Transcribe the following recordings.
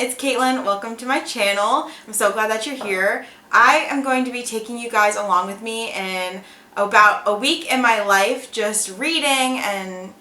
it's Caitlin. Welcome to my channel. I'm so glad that you're here. I am going to be taking you guys along with me in about a week in my life, just reading and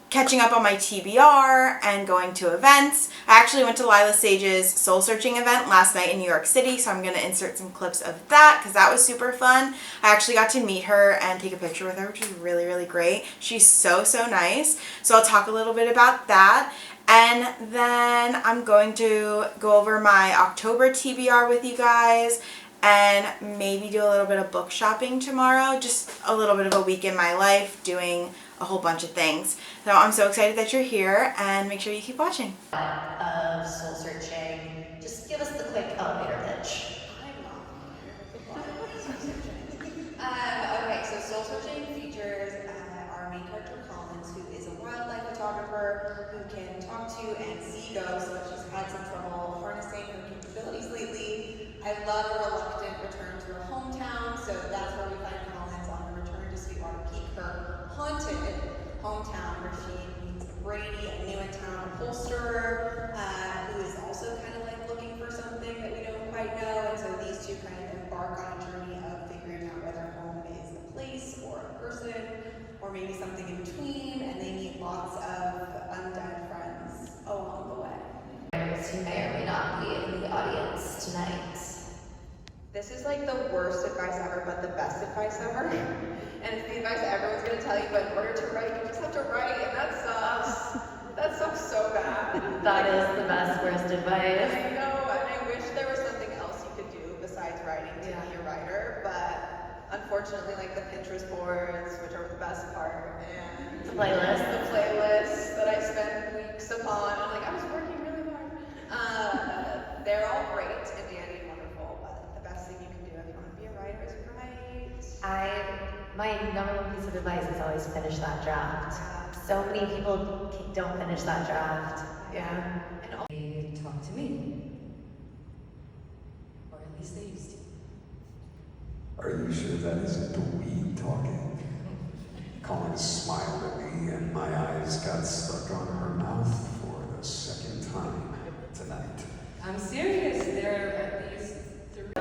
catching up on my TBR and going to events. I actually went to Lila Sage's soul searching event last night in New York City, so I'm going to insert some clips of that because that was super fun. I actually got to meet her and take a picture with her, which was really, really great. She's so, so nice. So I'll talk a little bit about that. And then I'm going to go over my October TBR with you guys and maybe do a little bit of book shopping tomorrow. Just a little bit of a week in my life doing a whole bunch of things. So I'm so excited that you're here, and make sure you keep watching. Of soul searching, just give us the quick elevator pitch. Okay, so soul searching features our main character Collins, who is a wildlife photographer who can talk to and see ghosts, but she's had some trouble harnessing her capabilities lately. I love a reluctant return to her hometown, so that's where we find Collins on her return to Sweetwater Peak, her haunted hometown, where she meets Brady, a new in town upholsterer, who is also kind of like looking for something that we don't quite know, and so these two kind of embark on a journey of figuring out whether home is a place or a person, or maybe something in between, and they meet lots of undead friends along the way. Who may or may not be in the audience tonight. This is like the worst advice ever, but the best advice ever. And it's the advice everyone's going to tell you, but in order to write, you just have to write, and that sucks. That sucks so bad. That is the best, worst advice. I know, and I wish there was something else you could do besides writing to be a writer, but unfortunately, like the Pinterest boards, which are the best part, and The playlist. the playlists that I spend weeks upon, I'm like, I was working really hard. They're all great and dandy and wonderful, but the best thing you can do if you want to be a writer is write. My number one piece of advice is always finish that draft. So many people don't finish that draft. Yeah. They talk to me. Or at least they used to. Are you sure that isn't the weed talking? Colin smiled at me and my eyes got stuck on her mouth for the second time tonight. I'm serious. There are at least 3.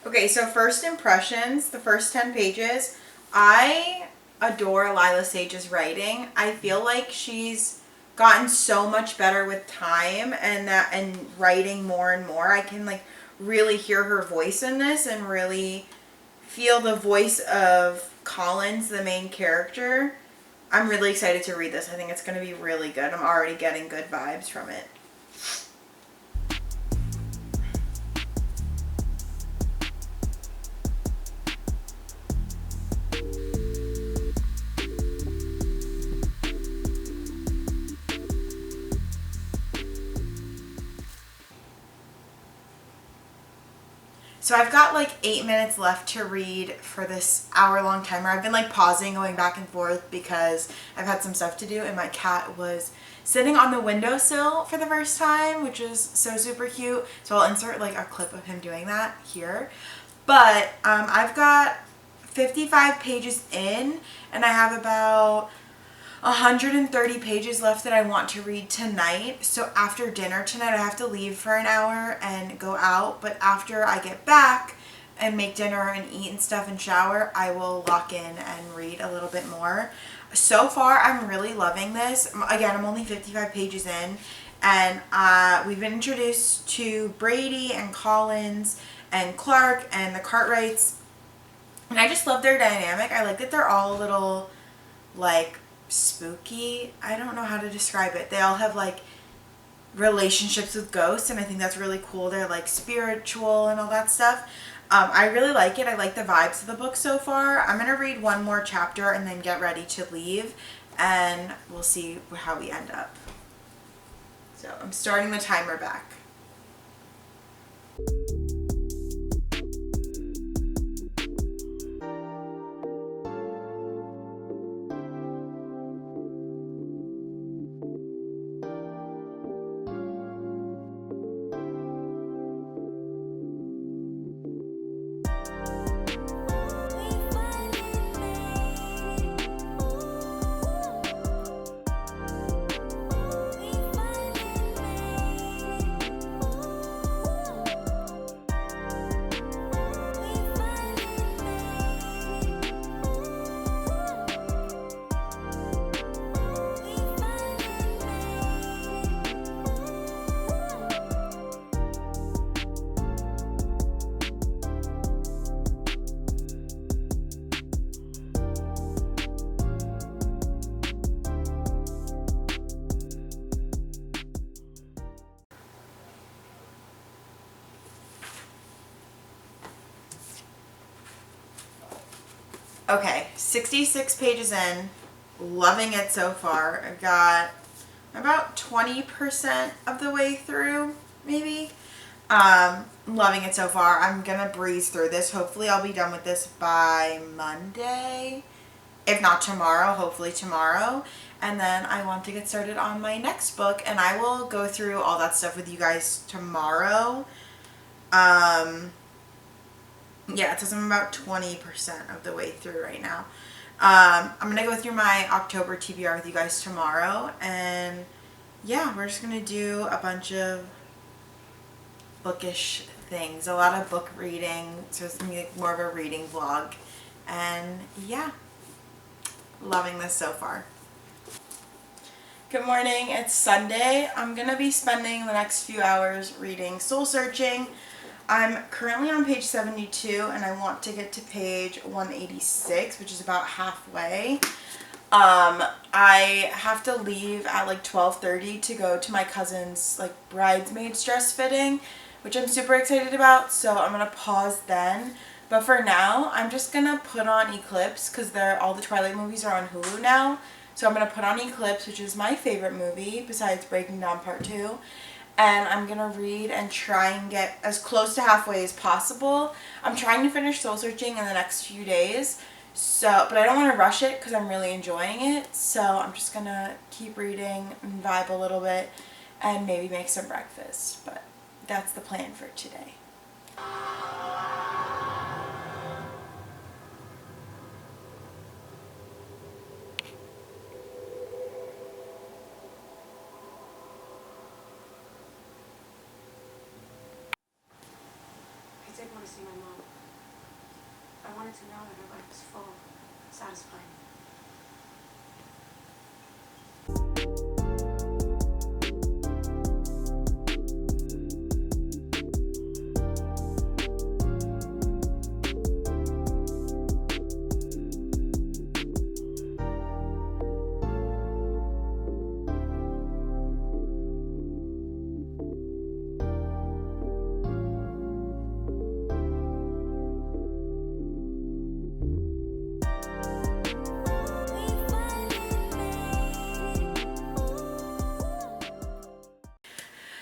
Okay, so first impressions, the first 10 pages. I adore Lila Sage's writing. I feel like she's gotten so much better with time and writing more and more. I can like really hear her voice in this and really feel the voice of Collins, the main character. I'm really excited to read this. I think it's going to be really good. I'm already getting good vibes from it. So I've got like 8 minutes left to read for this hour-long timer. I've been like pausing, going back and forth because I've had some stuff to do, and my cat was sitting on the windowsill for the first time, which is so super cute. So I'll insert like a clip of him doing that here. But I've got 55 pages in, and I have about 130 pages left that I want to read tonight. So after dinner tonight, I have to leave for an hour and go out. But after I get back and make dinner and eat and stuff and shower, I will lock in and read a little bit more. So far, I'm really loving this. Again, I'm only 55 pages in, and we've been introduced to Brady and Collins and Clark and the Cartwrights. And I just love their dynamic. I like that they're all a little, like, spooky. I don't know how to describe it. They all have, like, relationships with ghosts, and I think that's really cool. They're, like, spiritual and all that stuff. I really like it. I like the vibes of the book so far. I'm going to read one more chapter and then get ready to leave, and we'll see how we end up. So I'm starting the timer back. Okay, 66 pages in, loving it so far. I got about 20% of the way through, maybe. Loving it so far. I'm gonna breeze through this. Hopefully I'll be done with this by Monday. If not tomorrow, hopefully tomorrow. And then I want to get started on my next book, and I will go through all that stuff with you guys tomorrow. Yeah, it says I'm about 20% of the way through right now. I'm going to go through my October TBR with you guys tomorrow. And yeah, we're just going to do a bunch of bookish things. A lot of book reading. So it's going to be like more of a reading vlog. And yeah, loving this so far. Good morning. It's Sunday. I'm going to be spending the next few hours reading Soul Searching. I'm currently on page 72 and I want to get to page 186, which is about halfway. I have to leave at like 12:30 to go to my cousin's like bridesmaid's dress fitting, which I'm super excited about, so I'm going to pause then. But for now, I'm just going to put on Eclipse because all the Twilight movies are on Hulu now. So I'm going to put on Eclipse, which is my favorite movie besides Breaking Dawn Part 2. And I'm going to read and try and get as close to halfway as possible. I'm trying to finish Soul Searching in the next few days. But I don't want to rush it because I'm really enjoying it. So I'm just going to keep reading and vibe a little bit and maybe make some breakfast. But that's the plan for today. I did want to see my mom. I wanted to know that her life was full, satisfying.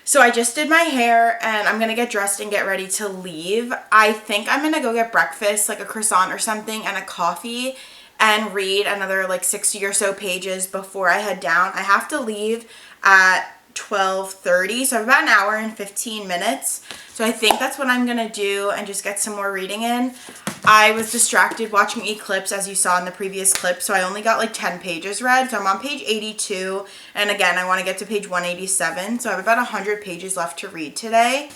So I just did my hair and I'm going to get dressed and get ready to leave. I think I'm going to go get breakfast, like a croissant or something and a coffee, and read another like 60 or so pages before I head down. I have to leave at 12:30, so I have about an hour and 15 minutes. So I think that's what I'm going to do and just get some more reading in. I was distracted watching Eclipse, as you saw in the previous clip, so I only got like 10 pages read. So I'm on page 82, and again, I want to get to page 187, so I have about 100 pages left to read today.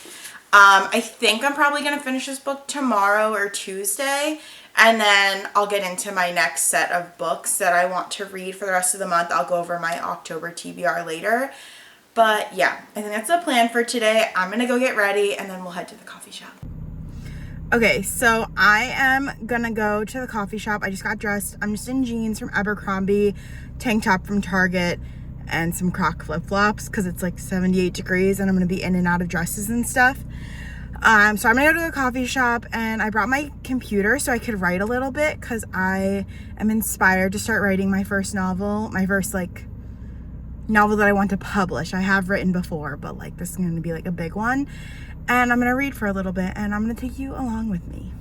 I think I'm probably going to finish this book tomorrow or Tuesday, and then I'll get into my next set of books that I want to read for the rest of the month. I'll go over my October TBR later. But yeah, I think that's the plan for today. I'm going to go get ready, and then we'll head to the coffee shop. Okay, so I am gonna go to the coffee shop. I just got dressed. I'm just in jeans from Abercrombie, tank top from Target, and some Croc flip-flops because it's like 78 degrees and I'm gonna be in and out of dresses and stuff. So I'm gonna go to the coffee shop, and I brought my computer so I could write a little bit because I am inspired to start writing my first novel, my first like novel that I want to publish. I have written before, but like this is gonna be like a big one. And I'm gonna read for a little bit, and I'm gonna take you along with me.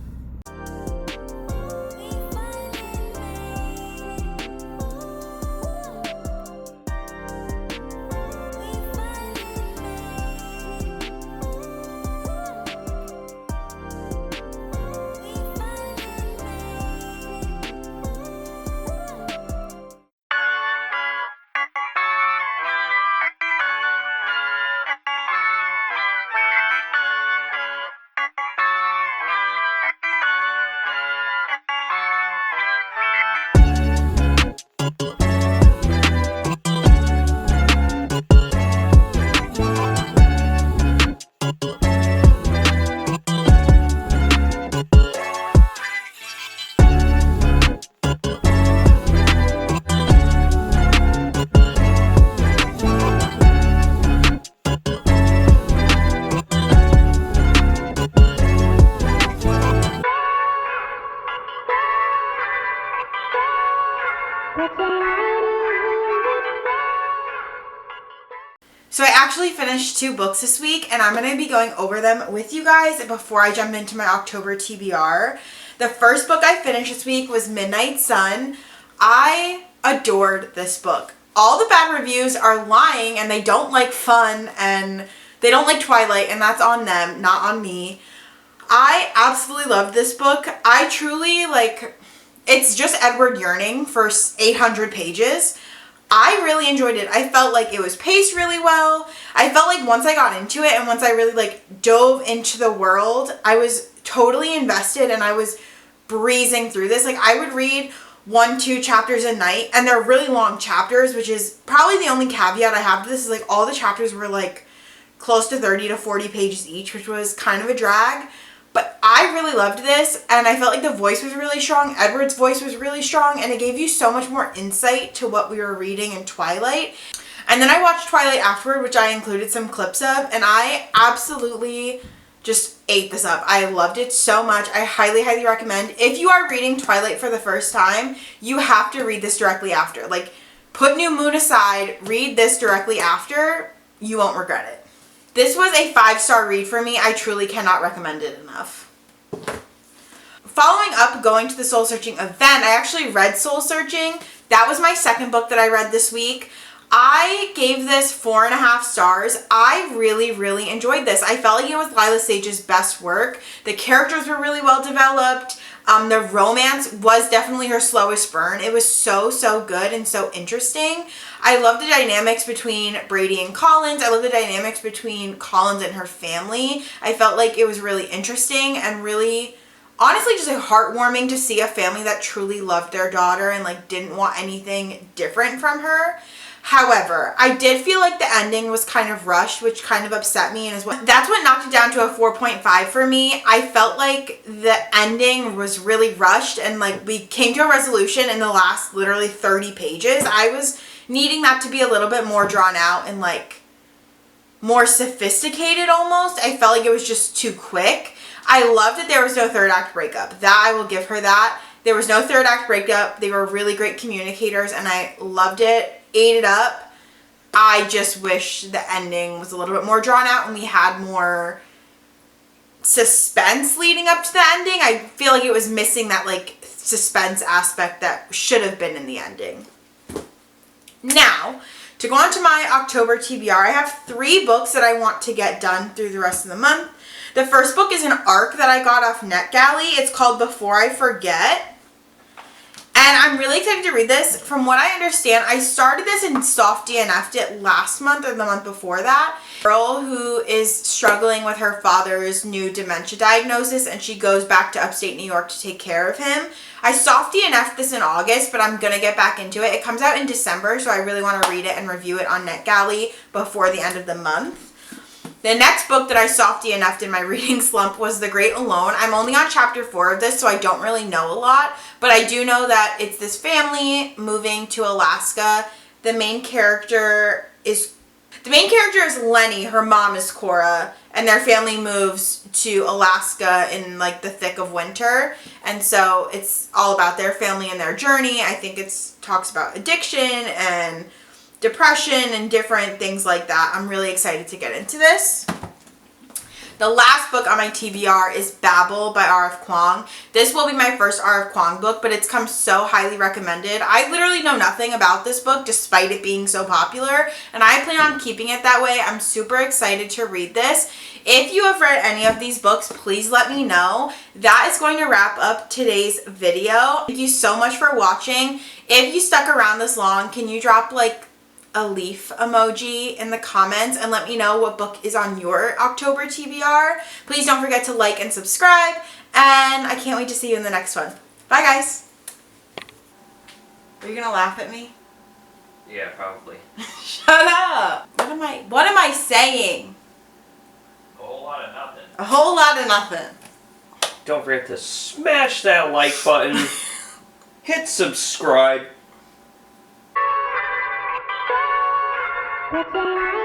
So I actually finished 2 books this week, and I'm going to be going over them with you guys before I jump into my October TBR. The first book I finished this week was Midnight Sun. I adored this book. All the bad reviews are lying, and they don't like fun, and they don't like Twilight, and that's on them, not on me. I absolutely loved this book. I truly, like, it's just Edward yearning for 800 pages. I really enjoyed it. I felt like it was paced really well. I felt like once I got into it and once I really like dove into the world, I was totally invested and I was breezing through this. Like I would read 1-2 chapters a night, and they're really long chapters, which is probably the only caveat I have to this is like all the chapters were like close to 30 to 40 pages each, which was kind of a drag. But I really loved this, and I felt like the voice was really strong. Edward's voice was really strong, and it gave you so much more insight to what we were reading in Twilight. And then I watched Twilight afterward, which I included some clips of, and I absolutely just ate this up. I loved it so much. I highly, highly recommend. If you are reading Twilight for the first time, you have to read this directly after. Like, put New Moon aside, read this directly after. You won't regret it. This was a 5-star read for me. I truly cannot recommend it enough. Following up going to the Soul Searching event, I actually read Soul Searching. That was my second book that I read this week. I gave this 4.5 stars. I really, really enjoyed this. I felt like it was Lyla Sage's best work. The characters were really well developed. The romance was definitely her slowest burn. It was so, so good and so interesting. I love the dynamics between Brady and Collins. I love the dynamics between Collins and her family. I felt like it was really interesting and really, honestly, just like heartwarming to see a family that truly loved their daughter and like didn't want anything different from her. However, I did feel like the ending was kind of rushed, which kind of upset me, and that's what knocked it down to a 4.5 for me. I felt like the ending was really rushed, and like we came to a resolution in the last literally 30 pages. I was needing that to be a little bit more drawn out and like more sophisticated almost. I felt like it was just too quick. I loved that there was no third act breakup. That I will give her that. There was no third act breakup. They were really great communicators, and I loved it. Ate it up. I just wish the ending was a little bit more drawn out and we had more suspense leading up to the ending. I feel like it was missing that like suspense aspect that should have been in the ending. Now, to go on to my October TBR, I have 3 books that I want to get done through the rest of the month. The first book is an ARC that I got off NetGalley. It's called Before I Forget. And I'm really excited to read this. From what I understand, I started this and soft DNF'd it last month or the month before that. A girl who is struggling with her father's new dementia diagnosis, and she goes back to upstate New York to take care of him. I soft DNF'd this in August, but I'm going to get back into it. It comes out in December, so I really want to read it and review it on NetGalley before the end of the month. The next book that I softy enough'd in my reading slump was The Great Alone. I'm only on chapter 4 of this, so I don't really know a lot, but I do know that it's this family moving to Alaska. The main character is Lenny, her mom is Cora, and their family moves to Alaska in like the thick of winter. And so it's all about their family and their journey. I think it's talks about addiction and depression and different things like that. I'm really excited to get into this. The last book on my TBR is Babel by R.F. Kuang. This will be my first R.F. Kuang book, but it's come so highly recommended. I literally know nothing about this book despite it being so popular, and I plan on keeping it that way. I'm super excited to read this. If you have read any of these books, please let me know. That is going to wrap up today's video. Thank you so much for watching. If you stuck around this long, can you drop like a leaf emoji in the comments and let me know what book is on your October TBR. Please don't forget to like and subscribe, and I can't wait to see you in the next one. Bye guys. Are you gonna laugh at me? Yeah, probably. Shut up. What am I saying? A whole lot of nothing. A whole lot of nothing. Don't forget to smash that like button. Hit subscribe. Bye.